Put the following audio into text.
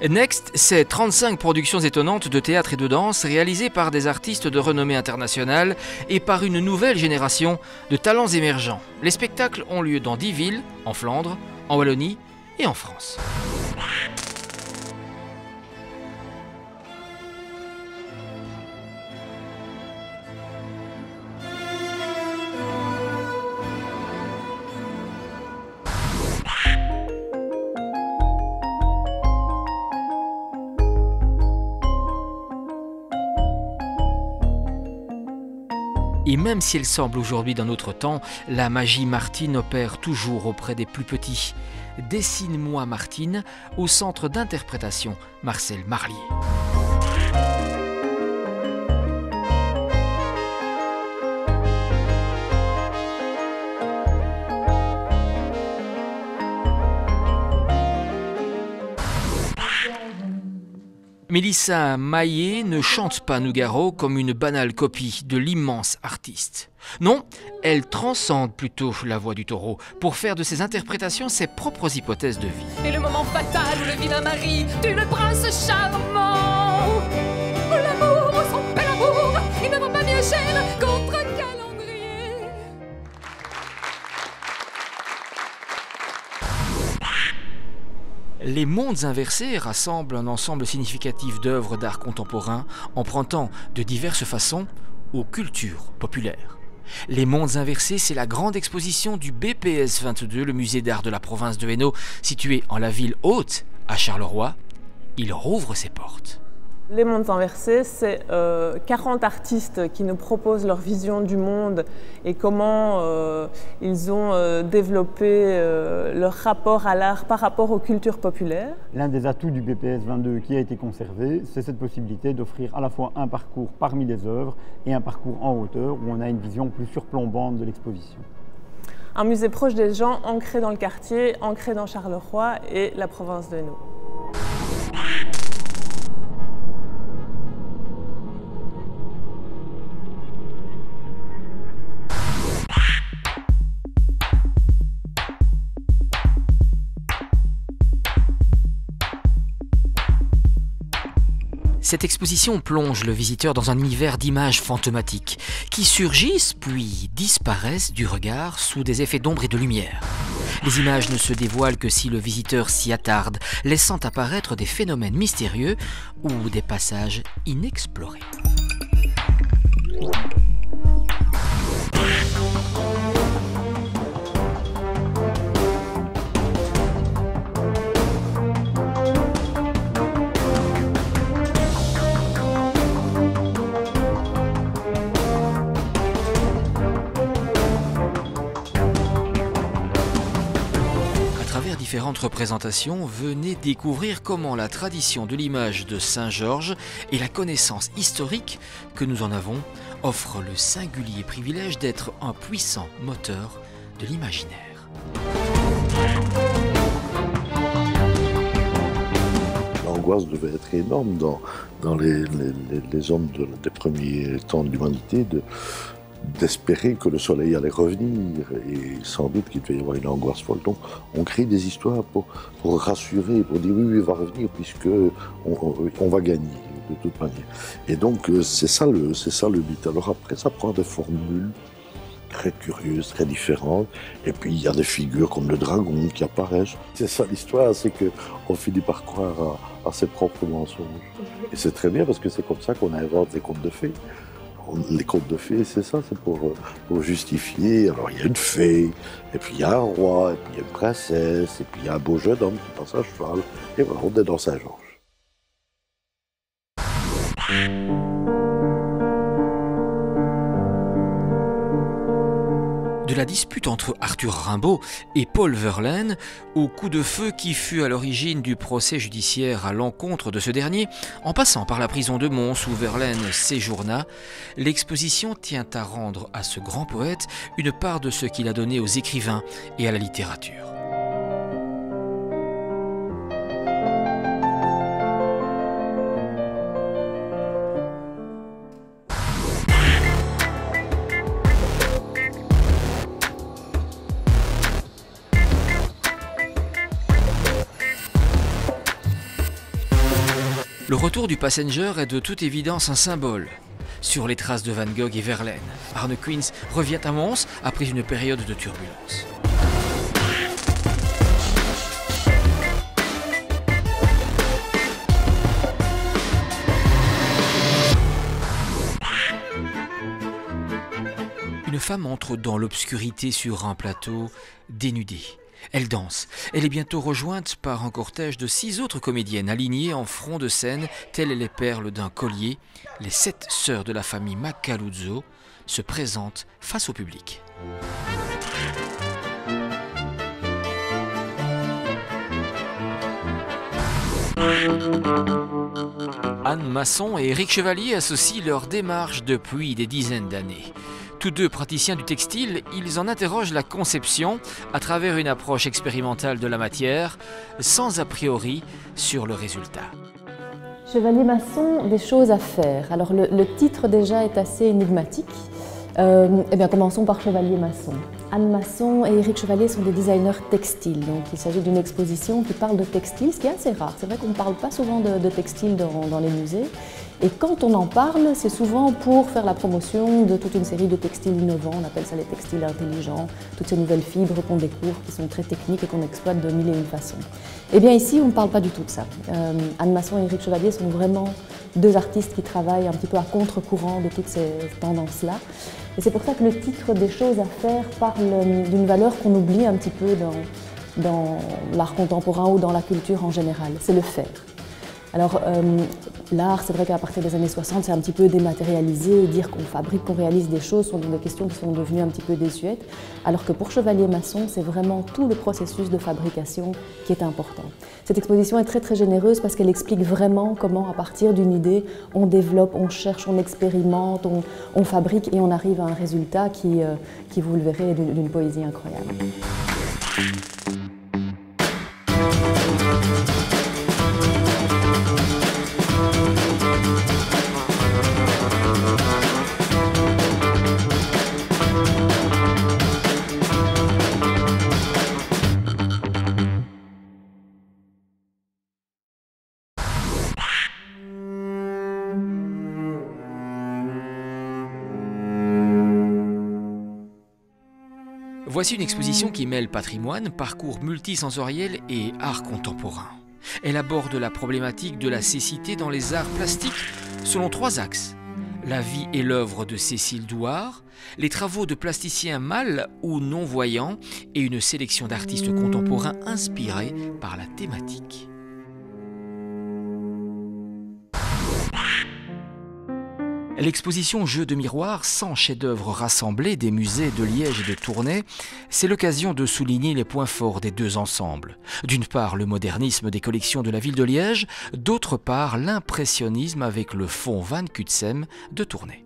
Next, c'est 35 productions étonnantes de théâtre et de danse réalisées par des artistes de renommée internationale et par une nouvelle génération de talents émergents. Les spectacles ont lieu dans 10 villes, en Flandre, en Wallonie et en France. Et même si elle semble aujourd'hui dans notre temps, la magie Martine opère toujours auprès des plus petits. Dessine-moi Martine au centre d'interprétation Marcel Marlier. Mélissa Maillet ne chante pas Nougaro comme une banale copie de l'immense artiste. Non, elle transcende plutôt la voix du taureau pour faire de ses interprétations ses propres hypothèses de vie. Et le moment fatal où le vilain mari d'une prince charmant, où l'amour, son bel amour, il ne va pas mieux cher contre calendrier. Les mondes inversés rassemblent un ensemble significatif d'œuvres d'art contemporain empruntant de diverses façons aux cultures populaires. Les mondes inversés, c'est la grande exposition du BPS 22, le musée d'art de la province de Hainaut, situé en la ville haute, à Charleroi. Il rouvre ses portes. Les mondes inversés, c'est 40 artistes qui nous proposent leur vision du monde et comment ils ont développé leur rapport à l'art par rapport aux cultures populaires. L'un des atouts du BPS 22 qui a été conservé, c'est cette possibilité d'offrir à la fois un parcours parmi les œuvres et un parcours en hauteur où on a une vision plus surplombante de l'exposition. Un musée proche des gens, ancré dans le quartier, ancré dans Charleroi et la province de Hainaut. Cette exposition plonge le visiteur dans un univers d'images fantomatiques qui surgissent puis disparaissent du regard sous des effets d'ombre et de lumière. Les images ne se dévoilent que si le visiteur s'y attarde, laissant apparaître des phénomènes mystérieux ou des passages inexplorés. Différentes représentations, venez découvrir comment la tradition de l'image de Saint-Georges et la connaissance historique que nous en avons offrent le singulier privilège d'être un puissant moteur de l'imaginaire. L'angoisse devait être énorme dans les hommes des premiers temps de l'humanité d'espérer que le soleil allait revenir et sans doute qu'il devait y avoir une angoisse folle. Donc on crée des histoires pour rassurer, pour dire oui, il va revenir puisque on va gagner de toute manière. Et donc c'est ça le but. Alors après ça prend des formules très curieuses, très différentes et puis il y a des figures comme le dragon qui apparaissent. C'est ça l'histoire, c'est qu'on finit par croire à ses propres mensonges. Et c'est très bien parce que c'est comme ça qu'on invente des contes de fées. Les contes de fées, c'est ça, c'est pour justifier. Alors il y a une fée, et puis il y a un roi, et puis il y a une princesse, et puis il y a un beau jeune homme qui passe à cheval. Et voilà, on est dans Saint-Georges. De la dispute entre Arthur Rimbaud et Paul Verlaine, au coup de feu qui fut à l'origine du procès judiciaire à l'encontre de ce dernier, en passant par la prison de Mons où Verlaine séjourna, l'exposition tient à rendre à ce grand poète une part de ce qu'il a donné aux écrivains et à la littérature. Le retour du Passenger est de toute évidence un symbole. Sur les traces de Van Gogh et Verlaine, Arne Quins revient à Mons après une période de turbulence. Une femme entre dans l'obscurité sur un plateau, dénudée. Elle danse. Elle est bientôt rejointe par un cortège de 6 autres comédiennes alignées en front de scène, telles les perles d'un collier. Les 7 sœurs de la famille Macaluzo se présentent face au public. Anne Masson et Éric Chevalier associent leur démarche depuis des dizaines d'années. Tous deux praticiens du textile, ils en interrogent la conception à travers une approche expérimentale de la matière, sans a priori sur le résultat. Chevalier Masson, des choses à faire. Alors le titre déjà est assez énigmatique. Eh bien, commençons par Chevalier Masson. Anne Masson et Éric Chevalier sont des designers textiles. Donc il s'agit d'une exposition qui parle de textile, ce qui est assez rare. C'est vrai qu'on ne parle pas souvent de textile dans les musées. Et quand on en parle, c'est souvent pour faire la promotion de toute une série de textiles innovants. On appelle ça les textiles intelligents, toutes ces nouvelles fibres qu'on découvre, qui sont très techniques et qu'on exploite de mille et une façons. Eh bien ici, on ne parle pas du tout de ça. Anne Masson et Éric Chevalier sont vraiment deux artistes qui travaillent un petit peu à contre-courant de toutes ces tendances-là. Et c'est pour ça que le titre des choses à faire parle d'une valeur qu'on oublie un petit peu dans l'art contemporain ou dans la culture en général, c'est le faire. Alors l'art, c'est vrai qu'à partir des années 60, c'est un petit peu dématérialisé, et dire qu'on fabrique, qu'on réalise des choses sont des questions qui sont devenues un petit peu désuètes, alors que pour Chevalier Masson, c'est vraiment tout le processus de fabrication qui est important. Cette exposition est très très généreuse parce qu'elle explique vraiment comment, à partir d'une idée, on développe, on cherche, on expérimente, on fabrique et on arrive à un résultat qui vous le verrez, est d'une poésie incroyable. Voici une exposition qui mêle patrimoine, parcours multisensoriel et art contemporain. Elle aborde la problématique de la cécité dans les arts plastiques selon 3 axes. La vie et l'œuvre de Cécile Douard, les travaux de plasticiens mâles ou non-voyants et une sélection d'artistes contemporains inspirés par la thématique. L'exposition Jeux de miroir, 100 chefs-d'œuvre rassemblés des musées de Liège et de Tournai, c'est l'occasion de souligner les points forts des deux ensembles. D'une part, le modernisme des collections de la ville de Liège, d'autre part, l'impressionnisme avec le fonds Van Cutsem de Tournai.